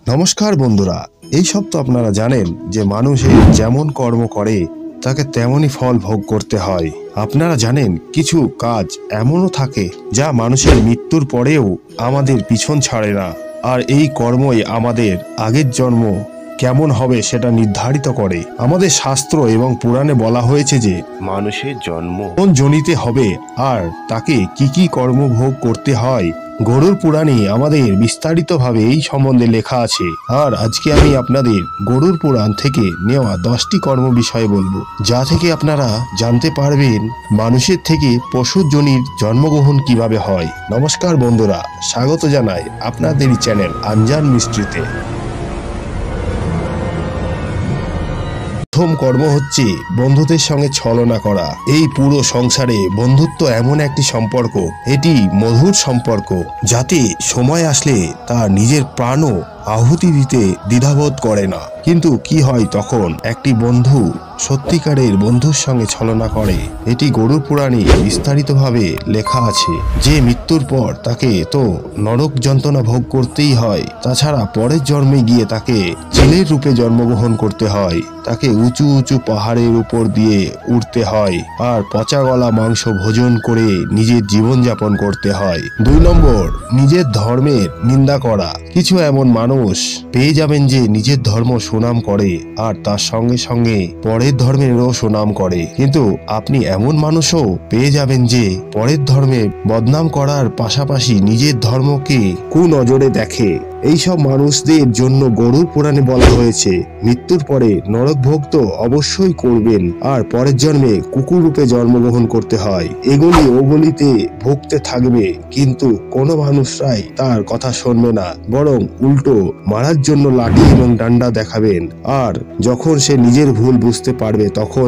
নমস্কার বন্ধুরা, এই সব তো আপনারা জানেন যে মানুষের যেমন কর্ম করে তাকে তেমনই ফল ভোগ করতে হয়। আপনারা জানেন কিছু কাজ এমনও থাকে যা মানুষের মৃত্যুর পরেও আমাদের পিছন ছাড়ে না, আর এই কর্মই আমাদের আগের জন্ম কেমন হবে সেটা নির্ধারিত করে। আমাদের শাস্ত্র এবং পুরাণে বলা হয়েছে যে মানুষের জন্ম কোন জনিতে হবে আর তাকে কি কি কর্ম ভোগ করতে হয়। গরুড় পুরাণে আমাদের বিস্তারিতভাবে এই সম্বন্ধে লেখা আছে, আর আজকে আমি আপনাদের গরুড় পুরাণ থেকে নেওয়া 10টি কর্ম বিষয়ে বলবো, যা থেকে আপনারা জানতে পারবেন মানুষের থেকে পশুর যোনির জন্মগ্রহণ কিভাবে হয়। নমস্কার বন্ধুরা, স্বাগত জানাই আপনাদেরই চ্যানেল আনজান মিস্ট্রিতে। প্রথম কর্ম হচ্ছে বন্ধুদের সঙ্গে ছলনা করা। এই পুরো সংসারে বন্ধুত্ব এমন একটি সম্পর্ক, এটি মধুর সম্পর্ক, যাতে সময় আসলে তার নিজের প্রাণও আহুতি দিতে দ্বিধাবোধ করে না। কিন্তু কি হয় তখন একটি বন্ধু সত্যিকারের বন্ধুর সঙ্গে ছলনা করে। এটি গরুড় পুরাণে বিস্তারিতভাবে লেখা আছে যে মৃত্যুর পর তাকে তো নরক যন্ত্রণা ভোগ করতেই হয়, তাছাড়া পরের জন্মে গিয়ে তাকে চিলের রূপে জন্মগ্রহণ করতে হয়, তাকে উঁচু উঁচু পাহাড়ের উপর দিয়ে উঠতে হয়, আর পচা গলা মাংস ভোজন করে নিজের জীবন যাপন করতে হয়। 2 নম্বর, নিজের ধর্মের নিন্দা করা। কিছু এমন মানুষ পেয়ে যাবেন যে নিজের ধর্ম সুনাম করে আর তার সঙ্গে সঙ্গে পরের ধর্মেরও সুনাম করে, কিন্তু আপনি এমন মানুষও পেয়ে যাবেন যে পরের ধর্মে বদনাম করার পাশাপাশি নিজের ধর্মকে কুনজরে দেখে। এইসব মানুষদের জন্য গরুড় পুরাণে বলা হয়েছে মৃত্যুর পরে নরক ভোগ তো অবশ্যই করবেন, আর পরের জন্মে কুকুর রূপে জন্মগ্রহণ করতে হয়। এগুলি ওগুলিতে ভুগতে থাকবে, কিন্তু কোনো মানুষরাই তার কথা শুনবে না, বরং উল্টো মারার জন্য লাঠি এবং ডান্ডা দেখাবেন। আর যখন সে নিজের ভুল বুঝতে পারবে তখন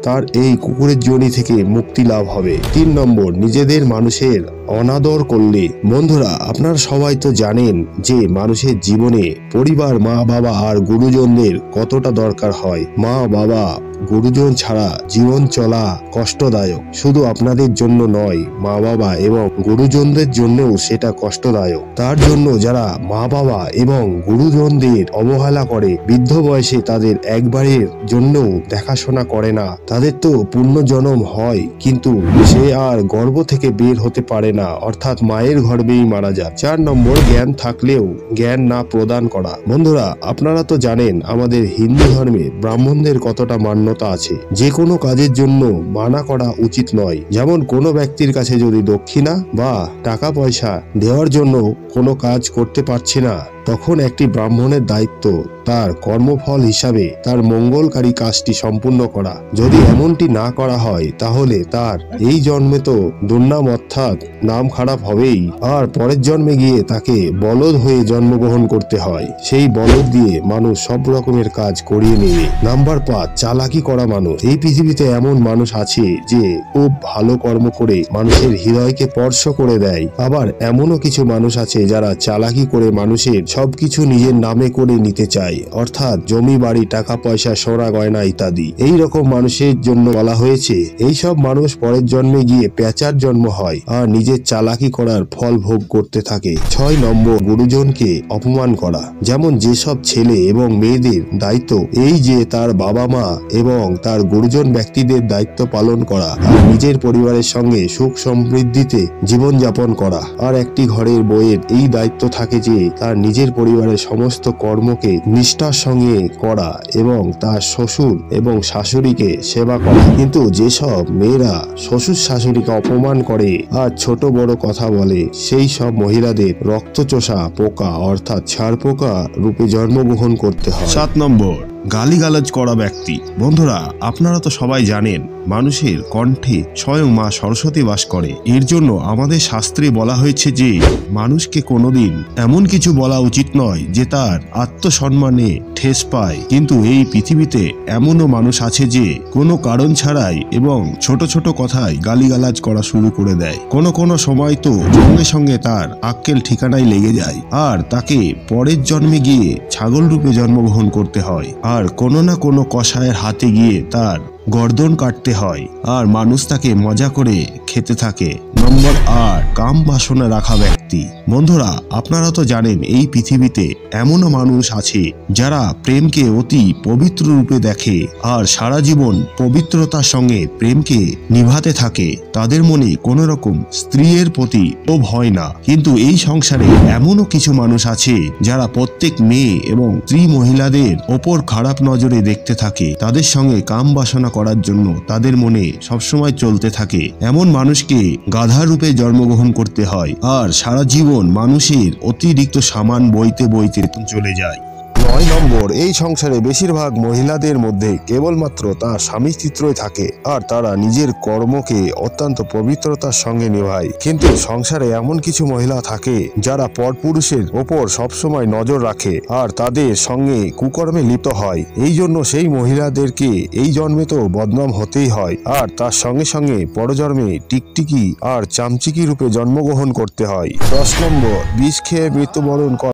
তার এই কুকুরের যোনি থেকে মুক্তি লাভ হবে। 3 নম্বর, নিজেদের মানুষের অনাদর করলে। বন্ধুরা, আপনারা সবাই তো জানেন যে মানুষের জীবনে পরিবার, মা বাবা আর গুরুজনদের কতটা দরকার হয়। মা বাবা গুরুজন ছাড়া জীবন চলা কষ্টদায়ক। শুধু আপনাদের জন্য নয়, মা বাবা এবং গুরুজনদের জন্যও সেটা কষ্টদায়ক। তার জন্য যারা মা বাবা এবং গুরুজনদের অবহেলা করে, বৃদ্ধ বয়সে তাদের একবারের জন্য দেখাশোনা করে না, তাদের তো পুণ্যজনম হয় কিন্তু সে আর গর্ভ থেকে বের হতে পারে না, অর্থাৎ মায়ের গর্ভেই মারা যায়। 4 নম্বর, জ্ঞান থাকলেও জ্ঞান না প্রদান করা। বন্ধুরা, আপনারা তো জানেন আমাদের হিন্দু ধর্মে ব্রাহ্মণদের কতটা মান্যতা আছে। যে কোনো কাজের জন্য মানা করা উচিত নয়। যেমন কোনো ব্যক্তির কাছে যদি দক্ষিণা বা টাকা পয়সা দেওয়ার জন্য কোনো কাজ করতে পারছে না, তখন একটি ব্রাহ্মণের দায়িত্ব তার কর্মফল হিসাবে তার মঙ্গলকারী কাজটি সম্পূর্ণ করা। যদি এমনটি না করা হয় তাহলে তার এই জন্মে তো দুর্নাম অর্থাৎ নাম খারাপ হবেই, আর পরের জন্মে গিয়ে তাকে বলদ হয়ে জন্মগ্রহণ করতে হয়। সেই বলদ দিয়ে মানুষ সব রকমের কাজ করিয়ে নেবে। নাম্বার 5, চালাকি করা মানুষ। এই পৃথিবীতে এমন মানুষ আছে যে খুব ভালো কর্ম করে মানুষের হৃদয়কে স্পর্শ করে দেয়, আবার এমনও কিছু মানুষ আছে যারা চালাকি করে মানুষের সবকিছু নিজের নামে করে নিতে চায়, অর্থাৎ জমি বাড়ি, টাকা পয়সা, সোনা গয়না ইত্যাদি। এই রকম মানুষের জন্য বলা হয়েছে এইসব মানুষ পরের জন্মে গিয়ে পেঁচার জন্ম হয় আর নিজের চালাকি করার ফল ভোগ করতে থাকে। 6 নম্বর, গুরুজনকে অপমান করা। যেমন যেসব ছেলে এবং মেয়েদের দায়িত্ব এই যে তার বাবা মা এবং তার গুরুজন ব্যক্তিদের দায়িত্ব পালন করা আর নিজের পরিবারের সঙ্গে সুখ সমৃদ্ধিতে জীবন যাপন করা, আর একটি ঘরের বউয়ের এই দায়িত্ব থাকে যে তার নিজের পরিবারের সমস্ত কর্মকে নিষ্ঠার সঙ্গে করা এবং তার শ্বশুর এবং শাশুড়িকে সেবা করা। কিন্তু যেসব মেয়েরা শ্বশুর শাশুড়িকে অপমান করে আর ছোট বড় কথা বলে, সেই সব মহিলাদের রক্তচোষা পোকা অর্থাৎ ছাড় পোকা রূপে জন্মগ্রহণ করতে হয়। 7 নম্বর, গালিগালাজ করা ব্যক্তি। বন্ধুরা, আপনারা তো সবাই জানেন মানুষের কণ্ঠে স্বয়ং মা সরস্বতী বাস করে। এর জন্য আমাদের শাস্ত্রে বলা হয়েছে যে মানুষকে কোনোদিন এমন কিছু বলা উচিত নয় যে তার আত্মসম্মানে ঠেস পায়। কিন্তু এই পৃথিবীতে এমনও মানুষ আছে যে কোনো কারণ ছাড়াই এবং ছোট ছোট কথায় গালিগালাজ করা শুরু করে দেয়। কোনো সময় তো সঙ্গে সঙ্গে তার আক্কেল ঠিকানায় লেগে যায় আর তাকে পরের জন্মে গিয়ে ছাগল রূপে জন্মগ্রহণ করতে হয়, আর কোনো না কোনো কসাইয়ের হাতে গিয়ে তার গর্দন কাটতে হয় আর মানুষ তাকে মজা করে খেতে থাকে। নম্বর 8, কাম বাসনা রাখা ব্যক্তি। বন্ধুরা, আপনারা তো জানেন এই পৃথিবীতে এমনও মানুষ আছে যারা প্রেমকে অতি পবিত্র রূপে দেখে আর সারা জীবন পবিত্রতার সঙ্গে প্রেমকে নিভাতে থাকে। তাদের মনে কোনো রকম স্ত্রীর প্রতি লোভ হয় না। কিন্তু এই সংসারে এমনও কিছু মানুষ আছে যারা প্রত্যেক মেয়ে এবং স্ত্রী মহিলাদের ওপর খারাপ নজরে দেখতে থাকে। তাদের সঙ্গে কাম বাসনা করার জন্য তাদের মনে সবসময় চলতে থাকে। এমন মানুষকে গাধা রূপে জন্মগ্রহণ করতে হয় আর সারা জীবন মানুষের অতিরিক্ত সামান বইতে বইতে চলে যায়। 9 নম্বর, এই সংসারে বেশিরভাগ মহিলাদের মধ্যে কেবলমাত্র তার স্বামী চিত্রই থাকে আর তারা নিজের কর্মকে অত্যন্ত পবিত্রতার সঙ্গে নিভায়। কিন্তু সংসারে এমন কিছু মহিলা থাকে যারা পরপুরুষের ওপর সবসময় নজর রাখে আর তাদের সঙ্গে কুকর্মে লিপ্ত হয়। এই জন্য সেই মহিলাদেরকে এই জন্মে তো বদনাম হতেই হয় আর তার সঙ্গে সঙ্গে পরজন্মে টিকটিকি আর চামচিকি রূপে জন্মগ্রহণ করতে হয়। 10 নম্বর, বিষ খেয়ে মৃত্যুবরণ